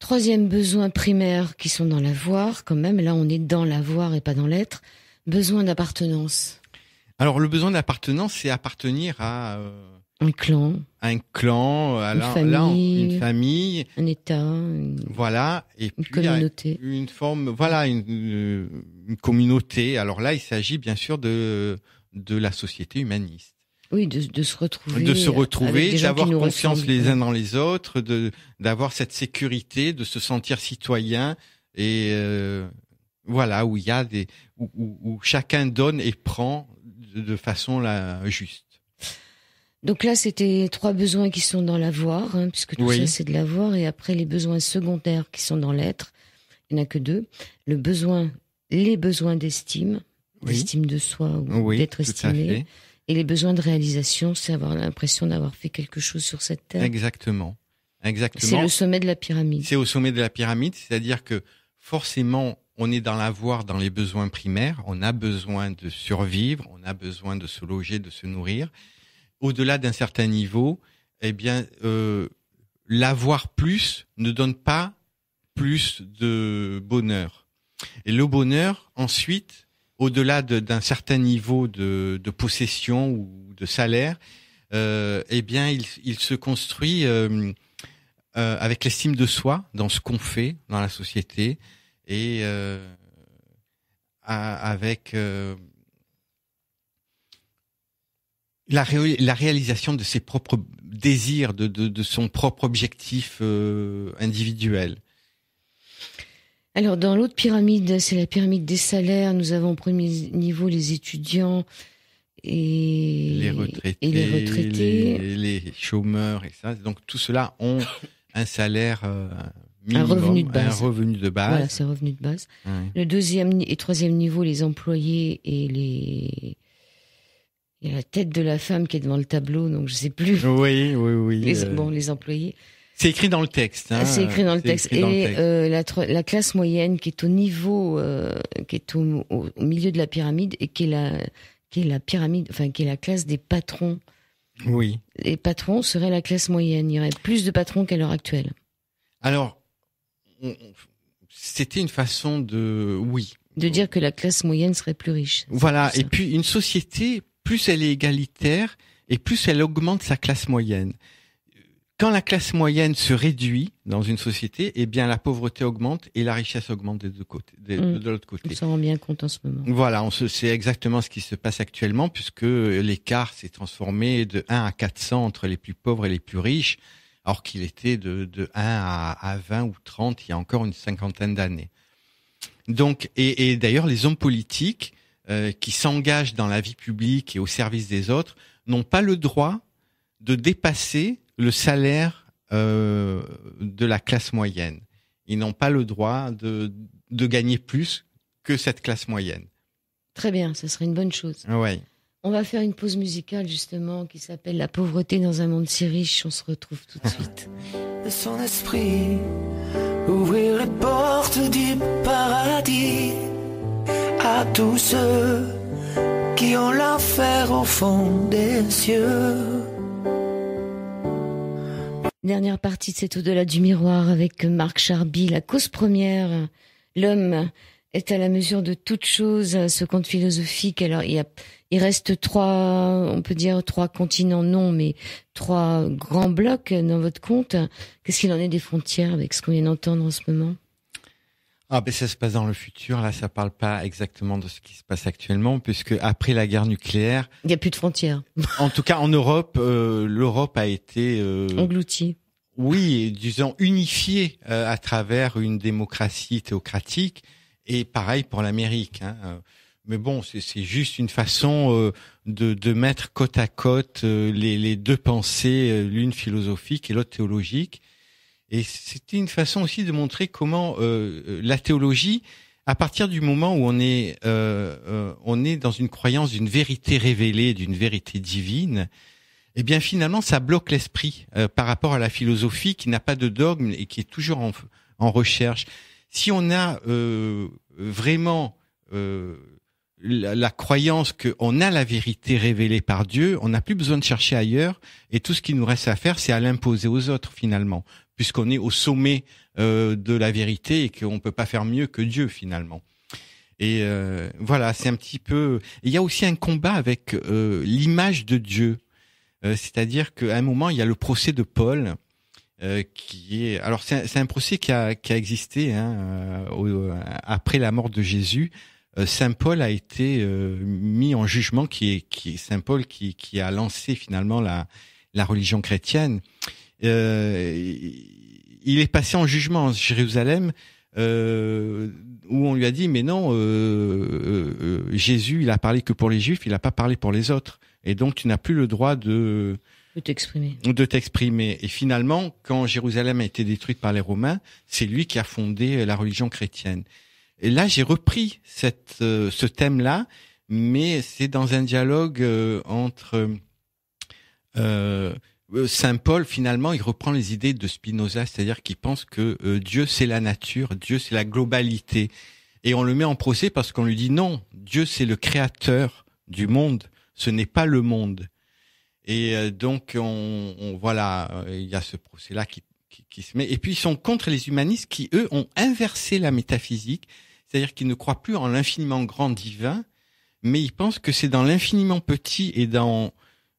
Troisième besoin primaire qui sont dans l'avoir, quand même. Là, on est dans l'avoir et pas dans l'être. Besoin d'appartenance. Alors, le besoin d'appartenance, c'est appartenir à un clan, une famille, un État, voilà, et une puis communauté, une forme, voilà, une communauté. Alors là, il s'agit bien sûr de la société humaniste. Oui, de se retrouver, d'avoir confiance les uns dans les autres, d'avoir cette sécurité, de se sentir citoyen et voilà, où il y a où chacun donne et prend de façon juste. Donc là, c'était 3 besoins qui sont dans l'avoir, puisque tout ça c'est de l'avoir, et après les besoins secondaires qui sont dans l'être. Il n'y en a que 2. Les besoins d'estime, d'estime de soi ou d'être estimé. Et les besoins de réalisation, c'est avoir l'impression d'avoir fait quelque chose sur cette terre. Exactement. C'est le sommet de la pyramide. C'est au sommet de la pyramide, c'est-à-dire que forcément, on est dans l'avoir, dans les besoins primaires. On a besoin de survivre, on a besoin de se loger, de se nourrir. Au-delà d'un certain niveau, eh bien, l'avoir plus ne donne pas plus de bonheur. Et le bonheur, ensuite, au-delà d'un certain niveau de possession ou de salaire, eh bien, il se construit avec l'estime de soi dans ce qu'on fait dans la société et avec la réalisation de ses propres désirs, de son propre objectif individuel. Alors, dans l'autre pyramide, c'est la pyramide des salaires. Nous avons au premier niveau les étudiants et les retraités, les chômeurs et ça. Donc, tout cela ont un salaire minimum, un revenu de base. Voilà, c'est un revenu de base. Ouais. Le deuxième et troisième niveau, les employés et il y a la tête de la femme qui est devant le tableau, donc je sais plus. Oui. Les employés. C'est écrit dans le texte. C'est écrit dans le texte. Et la classe moyenne qui est au niveau, qui est au milieu de la pyramide et qui est la pyramide, enfin qui est la classe des patrons. Oui. Les patrons seraient la classe moyenne. Il y aurait plus de patrons qu'à l'heure actuelle. Alors, c'était une façon de dire que la classe moyenne serait plus riche. Voilà. Et puis une société, plus elle est égalitaire et plus elle augmente sa classe moyenne. Quand la classe moyenne se réduit dans une société, eh bien la pauvreté augmente et la richesse augmente des deux côtés, de l'autre côté. On s'en rend bien compte en ce moment. Voilà, c'est exactement ce qui se passe actuellement puisque l'écart s'est transformé de 1 à 400 entre les plus pauvres et les plus riches, alors qu'il était de 1 à 20 ou 30 il y a encore une cinquantaine d'années. Donc, et d'ailleurs les hommes politiques qui s'engagent dans la vie publique et au service des autres n'ont pas le droit de dépasser le salaire de la classe moyenne. Ils n'ont pas le droit de gagner plus que cette classe moyenne. Très bien, ça serait une bonne chose. Ouais. On va faire une pause musicale justement qui s'appelle La pauvreté dans un monde si riche. On se retrouve tout de suite. De son esprit, ouvrir les portes du paradis à tous ceux qui ont l'enfer au fond des cieux. Dernière partie de cet au-delà du miroir avec Marc Charby, la cause première. L'homme est à la mesure de toute chose, ce conte philosophique. Alors, il reste 3 continents, non, mais 3 grands blocs dans votre conte. Qu'est-ce qu'il en est des frontières avec ce qu'on vient d'entendre en ce moment? Ça se passe dans le futur. Là, ça parle pas exactement de ce qui se passe actuellement, puisque après la guerre nucléaire, il n'y a plus de frontières. En tout cas, en Europe, l'Europe a été engloutie. Oui, disons unifiée à travers une démocratie théocratique, et pareil pour l'Amérique. Mais bon, c'est juste une façon de mettre côte à côte les deux pensées, l'une philosophique et l'autre théologique. Et c'était une façon aussi de montrer comment la théologie, à partir du moment où on est dans une croyance d'une vérité révélée, d'une vérité divine, eh bien finalement ça bloque l'esprit par rapport à la philosophie qui n'a pas de dogme et qui est toujours en recherche. Si on a vraiment la croyance qu'on a la vérité révélée par Dieu, on n'a plus besoin de chercher ailleurs, et tout ce qui nous reste à faire, c'est à l'imposer aux autres finalement, puisqu'on est au sommet de la vérité et qu'on peut pas faire mieux que Dieu finalement. Et voilà, c'est un petit peu. Il y a aussi un combat avec l'image de Dieu, c'est-à-dire qu'à un moment il y a le procès de Paul. Qui est alors c'est un procès qui a existé après la mort de Jésus. Saint Paul a été mis en jugement, qui est Saint Paul qui a lancé finalement la religion chrétienne. Il est passé en jugement à Jérusalem où on lui a dit mais non, Jésus il a parlé que pour les Juifs, il a pas parlé pour les autres, et donc tu n'as plus le droit de t'exprimer. Et finalement, quand Jérusalem a été détruite par les Romains, c'est lui qui a fondé la religion chrétienne. Et là, j'ai repris ce thème-là, mais c'est dans un dialogue entre Saint Paul. Finalement, il reprend les idées de Spinoza, c'est-à-dire qu'il pense que Dieu c'est la nature, Dieu c'est la globalité, et on le met en procès parce qu'on lui dit non, Dieu c'est le créateur du monde, ce n'est pas le monde. Et donc voilà, il y a ce procès-là qui se met. Et puis ils sont contre les humanistes qui eux ont inversé la métaphysique, c'est-à-dire qu'ils ne croient plus en l'infiniment grand divin, mais ils pensent que c'est dans l'infiniment petit et dans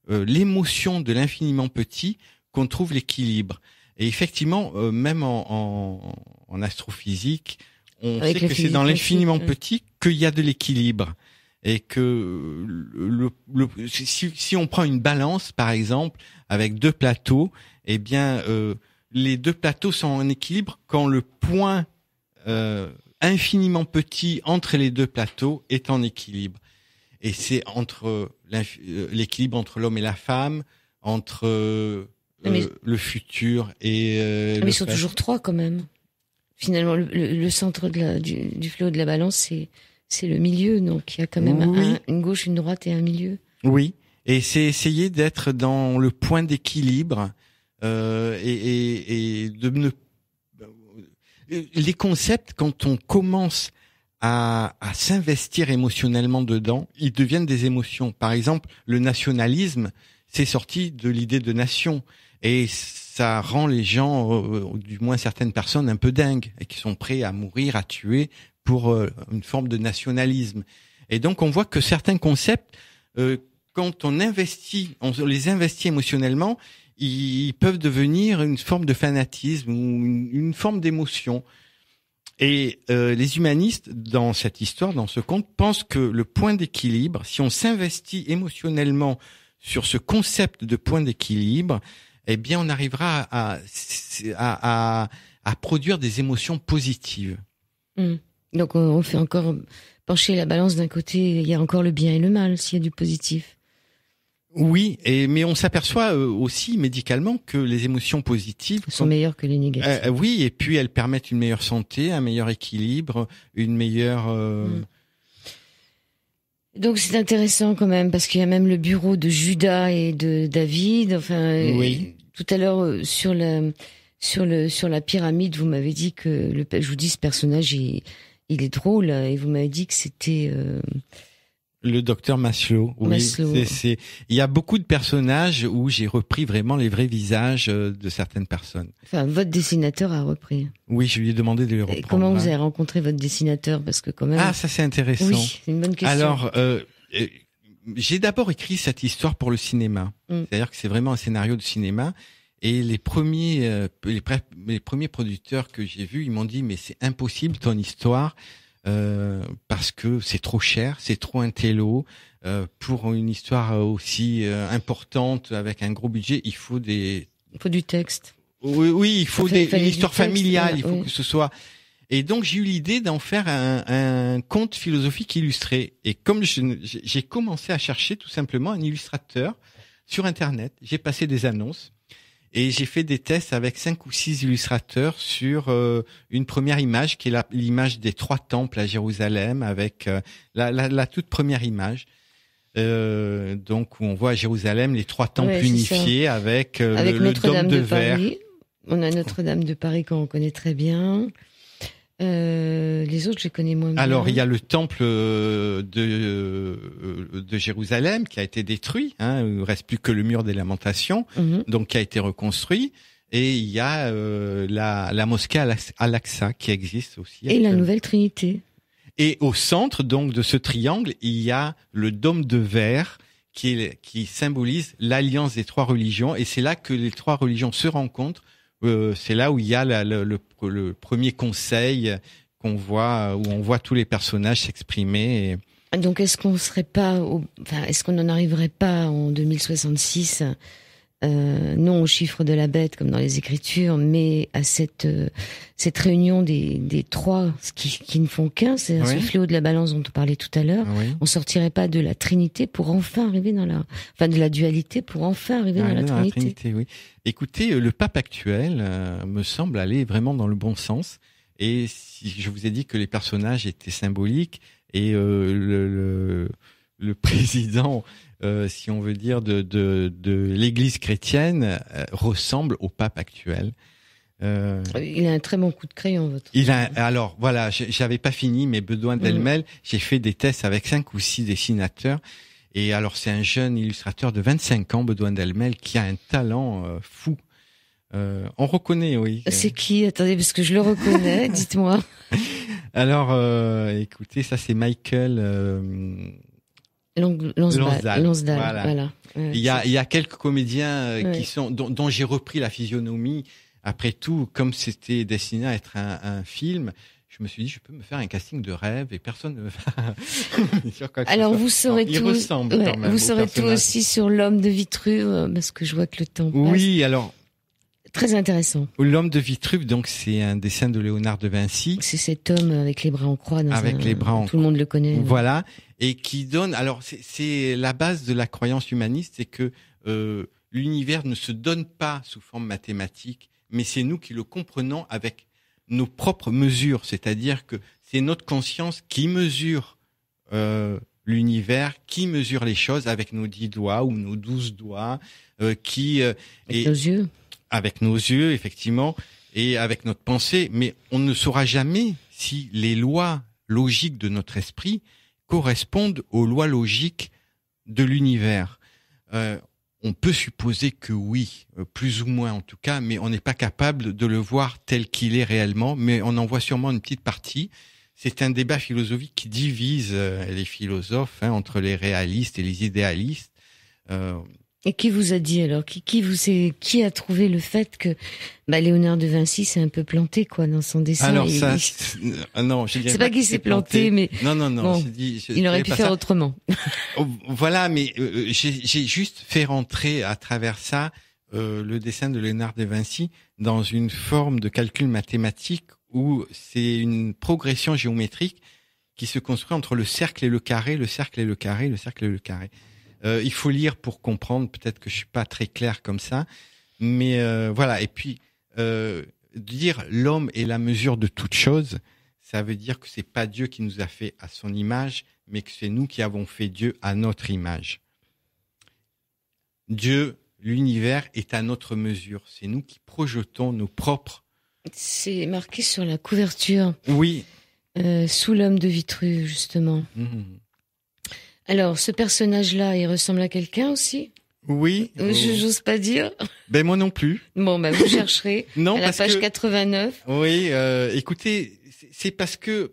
l'émotion de l'infiniment petit qu'on trouve l'équilibre. Et effectivement, même en astrophysique, on sait que c'est dans l'infiniment petit qu'il y a de l'équilibre. Et que si on prend une balance, par exemple, avec deux plateaux, eh bien, les deux plateaux sont en équilibre quand le point infiniment petit entre les deux plateaux est en équilibre. Et c'est entre l'équilibre entre l'homme et la femme, entre le futur et mais ils sont toujours trois quand même. Finalement, le centre du flot de la balance, c'est le milieu, donc il y a quand même une gauche, une droite et un milieu. Oui, et c'est essayer d'être dans le point d'équilibre et de ne. Les concepts, quand on commence à s'investir émotionnellement dedans, ils deviennent des émotions. Par exemple, le nationalisme, c'est sorti de l'idée de nation, et ça rend les gens, du moins certaines personnes, un peu dingues et qui sont prêts à mourir, à tuer pour une forme de nationalisme. Et donc on voit que certains concepts, quand on les investit émotionnellement, ils peuvent devenir une forme de fanatisme ou une forme d'émotion. Et les humanistes, dans cette histoire, dans ce conte, pensent que le point d'équilibre, si on s'investit émotionnellement sur ce concept de point d'équilibre, eh bien on arrivera à produire des émotions positives. Donc on fait encore pencher la balance d'un côté, il y a encore le bien et le mal s'il y a du positif. Oui, mais on s'aperçoit aussi médicalement que les émotions positives sont meilleures que les négatives. Oui, et puis elles permettent une meilleure santé, un meilleur équilibre, une meilleure... Donc c'est intéressant quand même, parce qu'il y a même le bureau de Judas et de David. Enfin, oui. Tout à l'heure sur la pyramide, vous m'avez dit que je vous dis ce personnage il est drôle, et vous m'avez dit que c'était le docteur Maslow. Oui, Maslow. Il y a beaucoup de personnages où j'ai repris vraiment les vrais visages de certaines personnes. Enfin, votre dessinateur a repris. Oui, je lui ai demandé de les reprendre. Et comment vous avez rencontré votre dessinateur? Parce que quand même. Ah, ça c'est intéressant. Oui, c'est une bonne question. Alors, j'ai d'abord écrit cette histoire pour le cinéma. C'est-à-dire que c'est vraiment un scénario de cinéma. Et les premiers producteurs que j'ai vus, ils m'ont dit mais c'est impossible ton histoire parce que c'est trop cher, c'est trop intello pour une histoire aussi importante avec un gros budget. Il faut du texte. Oui, il faut une histoire familiale. Il faut que ce soit. Et donc j'ai eu l'idée d'en faire un conte philosophique illustré. Et comme j'ai commencé à chercher tout simplement un illustrateur sur Internet, j'ai passé des annonces. Et j'ai fait des tests avec 5 ou 6 illustrateurs sur une première image qui est l'image des 3 temples à Jérusalem, avec la toute première image. Donc où on voit à Jérusalem les 3 temples unifiés avec le dôme de verre. Paris. On a Notre-Dame de Paris qu'on connaît très bien. Les autres, je les connais moins bien. Alors, il y a le temple de Jérusalem qui a été détruit. Il ne reste plus que le mur des Lamentations, donc qui a été reconstruit. Et il y a la mosquée Al-Aqsa qui existe aussi. Et la Nouvelle Trinité. Et au centre donc de ce triangle, il y a le dôme de verre qui symbolise l'alliance des 3 religions. Et c'est là que les 3 religions se rencontrent. C'est là où il y a le premier conseil qu'on voit, où on voit tous les personnages s'exprimer. Donc, est-ce qu'on n'en arriverait pas en 2066, non au chiffre de la bête comme dans les Écritures, mais à cette réunion des 3, qui ne font qu'un, c'est ce fléau de la balance dont on parlait tout à l'heure. Oui. On sortirait pas de la Trinité pour enfin arriver de la dualité pour enfin arriver dans la Trinité. Oui. Écoutez, le pape actuel me semble aller vraiment dans le bon sens. Et si je vous ai dit que les personnages étaient symboliques et le président, si on veut dire, de l'Église chrétienne ressemble au pape actuel. Il a un très bon coup de crayon, Alors voilà, j'avais pas fini, mais Baudouin Delmel, j'ai fait des tests avec 5 ou 6 dessinateurs. Et alors, c'est un jeune illustrateur de 25 ans, Baudouin Delmel, qui a un talent fou. On reconnaît, oui. C'est qui? Attendez, parce que je le reconnais, dites-moi. Alors, écoutez, ça c'est Michael Lonsdal. Voilà. Il y a quelques comédiens qui sont dont j'ai repris la physionomie. Après tout, comme c'était destiné à être un film, je me suis dit, je peux me faire un casting de rêve et personne ne va dire quoi que ce soit. Alors, vous saurez tout. Vous saurez tout aussi sur l'homme de Vitruve, parce que je vois que le temps passe. Oui, alors. Très intéressant. L'homme de Vitruve, donc, c'est un dessin de Léonard de Vinci. C'est cet homme avec les bras en croix. Tout le monde le connaît. Voilà. Et qui donne, alors, c'est la base de la croyance humaniste, c'est que, l'univers ne se donne pas sous forme mathématique, mais c'est nous qui le comprenons avec nos propres mesures, c'est-à-dire que c'est notre conscience qui mesure l'univers, qui mesure les choses avec nos 10 doigts ou nos 12 doigts, avec nos yeux. Avec nos yeux, effectivement, et avec notre pensée, mais on ne saura jamais si les lois logiques de notre esprit correspondent aux lois logiques de l'univers. On peut supposer que oui, plus ou moins en tout cas, mais on n'est pas capable de le voir tel qu'il est réellement, mais on en voit sûrement une petite partie. C'est un débat philosophique qui divise les philosophes entre les réalistes et les idéalistes. Et qui vous a dit alors, qui a trouvé le fait que Léonard de Vinci s'est un peu planté dans son dessin? Alors non, je dirais c'est pas qu'il s'est planté, mais non. Bon, il aurait pu faire autrement. Voilà, mais j'ai juste fait rentrer à travers ça le dessin de Léonard de Vinci dans une forme de calcul mathématique où c'est une progression géométrique qui se construit entre le cercle et le carré, le cercle et le carré, le cercle et le carré. Il faut lire pour comprendre. Peut-être que je suis pas très clair comme ça, mais voilà. Et puis dire l'homme est la mesure de toute chose, ça veut dire que c'est pas Dieu qui nous a fait à son image, mais que c'est nous qui avons fait Dieu à notre image. Dieu, l'univers est à notre mesure. C'est nous qui projetons nos propres. C'est marqué sur la couverture. Oui. Sous l'homme de Vitruve, justement. Alors, ce personnage-là, il ressemble à quelqu'un aussi? Oui. J'ose pas dire. Moi non plus. Bon, vous chercherez non, à la page 89. Oui, écoutez, c'est parce que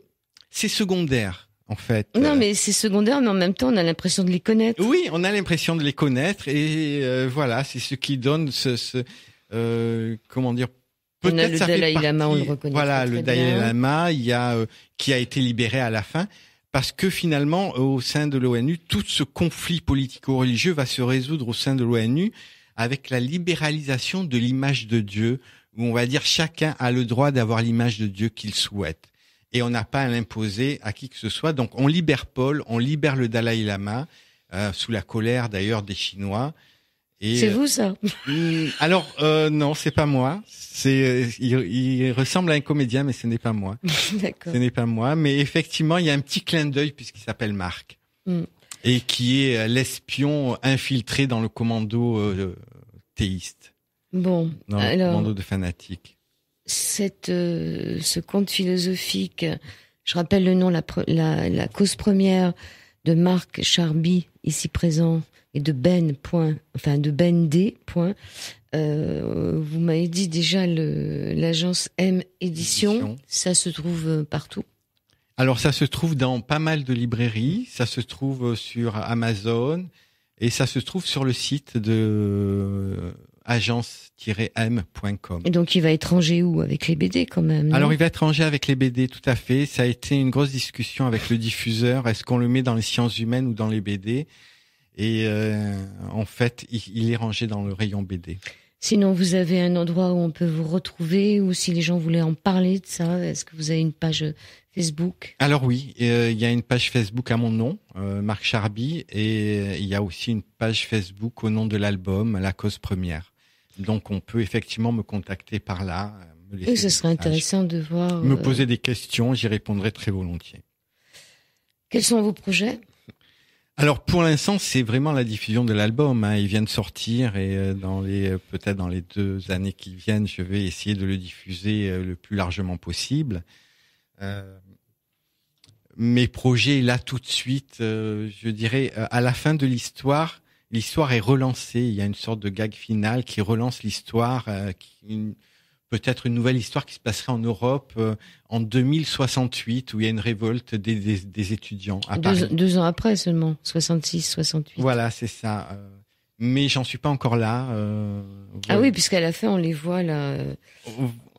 c'est secondaire, en fait. Non, mais c'est secondaire, mais en même temps, on a l'impression de les connaître. Oui, on a l'impression de les connaître, et voilà, c'est ce qui donne comment dire, peut-être ça fait partie. Le Dalai Lama, on le reconnaît. Voilà, très le bien. Dalai Lama, il y a qui a été libéré à la fin. Parce que finalement, au sein de l'ONU, tout ce conflit politico-religieux va se résoudre au sein de l'ONU avec la libéralisation de l'image de Dieu, où on va dire chacun a le droit d'avoir l'image de Dieu qu'il souhaite. Et on n'a pas à l'imposer à qui que ce soit. Donc on libère Paul, on libère le Dalai Lama, sous la colère d'ailleurs des Chinois. Et, c'est vous ça? Alors non, c'est pas moi. Il ressemble à un comédien, mais ce n'est pas moi. D'accord. Ce n'est pas moi, mais effectivement, il y a un petit clin d'œil puisqu'il s'appelle Marc et qui est l'espion infiltré dans le commando théiste. Bon, dans le commando de fanatiques. Ce conte philosophique, je rappelle le nom, la cause première de Marc Charby, ici présent, et de Ben D. Vous m'avez dit déjà l'agence M Édition, ça se trouve partout. Alors ça se trouve dans pas mal de librairies, ça se trouve sur Amazon et ça se trouve sur le site de agence-m.com. Et donc il va être rangé où? Avec les BD quand même, non? Alors il va être rangé avec les BD, tout à fait. Ça a été une grosse discussion avec le diffuseur. Est-ce qu'on le met dans les sciences humaines ou dans les BD? Et en fait, il est rangé dans le rayon BD. Sinon, vous avez un endroit où on peut vous retrouver, ou si les gens voulaient en parler de ça, est-ce que vous avez une page Facebook? Alors oui, il y a une page Facebook à mon nom, Marc Charby, et il y a aussi une page Facebook au nom de l'album, La Cause Première. Donc on peut effectivement me contacter par là. Et ce serait intéressant de voir. Me poser des questions, j'y répondrai très volontiers. Quels sont vos projets? Alors pour l'instant, c'est vraiment la diffusion de l'album. Il vient de sortir et peut-être dans les 2 années qui viennent, je vais essayer de le diffuser le plus largement possible. Mes projets là tout de suite, je dirais à la fin de l'histoire est relancée. Il y a une sorte de gag final qui relance l'histoire, peut-être une nouvelle histoire qui se passerait en Europe en 2068, où il y a une révolte des étudiants à Paris. 2 ans après seulement, 66, 68. Voilà, c'est ça. Mais j'en suis pas encore là. Ah oui, puisqu'à la fin, on les voit là.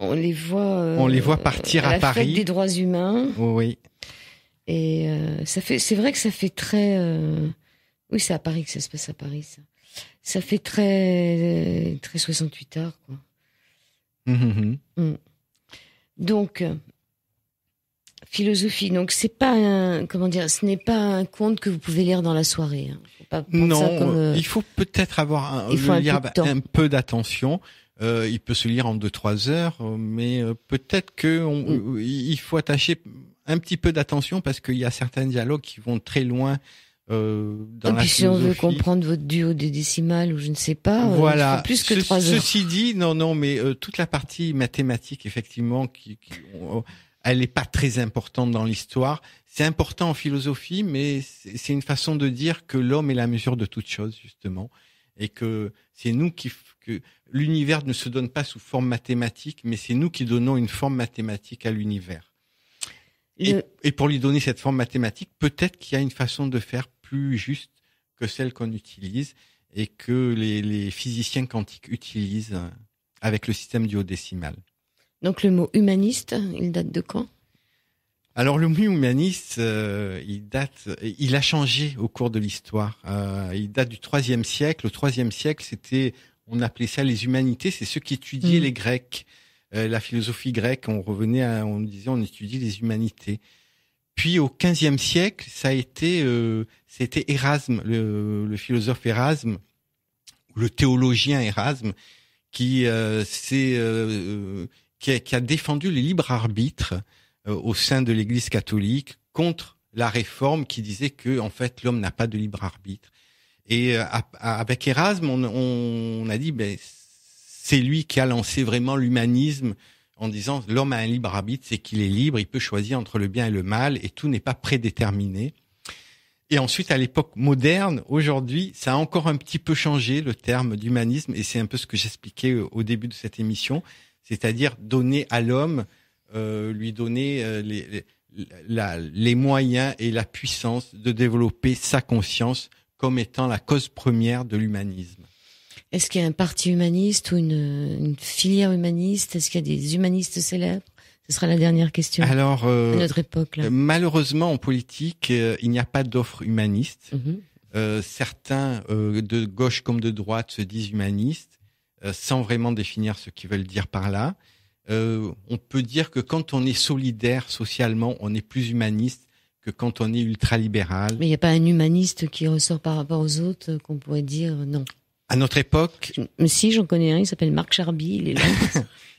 On les voit partir à la Paris. Fête des droits humains. Oui. Et c'est vrai que ça fait très. Oui, c'est à Paris que ça se passe à Paris. Ça fait très 68 heures, quoi. Donc, philosophie. Donc, c'est pas ce n'est pas un conte que vous pouvez lire dans la soirée. Faut pas prendre ça comme, il faut peut-être avoir un peu d'attention. Il peut se lire en 2-3 heures, mais peut-être il faut attacher un petit peu d'attention parce qu'il y a certains dialogues qui vont très loin. Dans la si on veut comprendre votre duo des décimales ou je ne sais pas, voilà. Il faut plus que 3 heures. Ceci dit, non, mais toute la partie mathématique, effectivement, elle n'est pas très importante dans l'histoire. C'est important en philosophie, mais c'est une façon de dire que l'homme est la mesure de toute chose, justement, et que c'est nous que l'univers ne se donne pas sous forme mathématique, mais c'est nous qui donnons une forme mathématique à l'univers. Et pour lui donner cette forme mathématique, peut-être qu'il y a une façon de faire plus juste que celle qu'on utilise et que les physiciens quantiques utilisent avec le système duodécimal. Donc le mot humaniste, il date de quand? Alors le mot humaniste, il a changé au cours de l'histoire. Il date du IIIe siècle. Au IIIe siècle, on appelait ça les humanités, c'est ceux qui étudiaient les Grecs. La philosophie grecque, on disait on étudie les humanités. Puis au XVe siècle, c'était Érasme, le philosophe Érasme, le théologien Érasme, qui a défendu le libre arbitre au sein de l'Église catholique contre la réforme qui disait que en fait l'homme n'a pas de libre arbitre. Et avec Érasme, on a dit c'est lui qui a lancé vraiment l'humanisme en disant l'homme a un libre arbitre, c'est qu'il est libre, il peut choisir entre le bien et le mal et tout n'est pas prédéterminé. Et ensuite, à l'époque moderne, aujourd'hui, ça a encore un petit peu changé le terme d'humanisme et c'est un peu ce que j'expliquais au début de cette émission, c'est-à-dire donner à l'homme, lui donner les moyens et la puissance de développer sa conscience comme étant la cause première de l'humanisme. Est-ce qu'il y a un parti humaniste ou une filière humaniste? Est-ce qu'il y a des humanistes célèbres? Ce sera la dernière question. Alors, à notre époque, là. Malheureusement, en politique, il n'y a pas d'offre humaniste. Certains, de gauche comme de droite, se disent humanistes, sans vraiment définir ce qu'ils veulent dire par là. On peut dire que quand on est solidaire socialement, on est plus humaniste que quand on est ultralibéral. Mais il n'y a pas un humaniste qui ressort par rapport aux autres qu'on pourrait dire non. À notre époque, Mais si, j'en connais un, il s'appelle Marc Charby, il est là.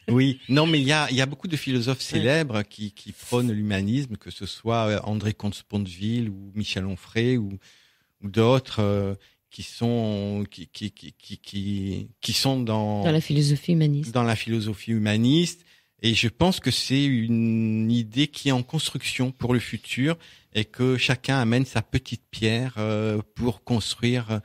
oui. Non, mais il y a beaucoup de philosophes célèbres qui prônent l'humanisme, que ce soit André Comte-Sponville ou Michel Onfray ou d'autres qui sont Dans la philosophie humaniste. Dans la philosophie humaniste. Et je pense que c'est une idée qui est en construction pour le futur et que chacun amène sa petite pierre pour construire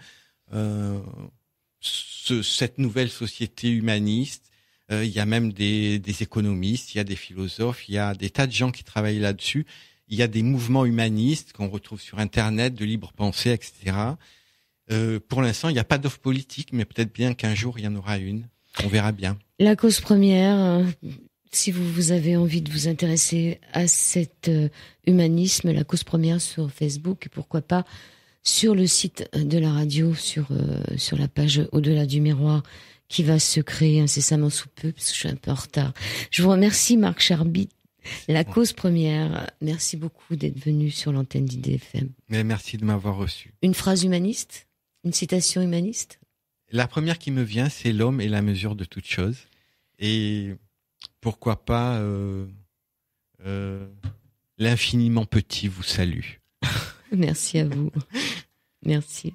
cette nouvelle société humaniste. Il y a même des économistes, il y a des philosophes, il y a des tas de gens qui travaillent là-dessus. Il y a des mouvements humanistes qu'on retrouve sur Internet, de libre pensée, etc. Pour l'instant, il n'y a pas d'offre politique, mais peut-être bien qu'un jour, il y en aura une. On verra bien. La cause première, si vous avez envie de vous intéresser à cet humanisme, la cause première sur Facebook, et pourquoi pas sur le site de la radio, sur la page Au-delà du miroir, qui va se créer incessamment sous peu, parce que je suis un peu en retard. Je vous remercie, Marc Charby. La cause première, merci beaucoup d'être venu sur l'antenne d'IDFM. Mais merci de m'avoir reçu. Une phrase humaniste? Une citation humaniste? La première qui me vient, c'est l'homme est la mesure de toute chose. Et pourquoi pas l'infiniment petit vous salue. Merci à vous. Merci.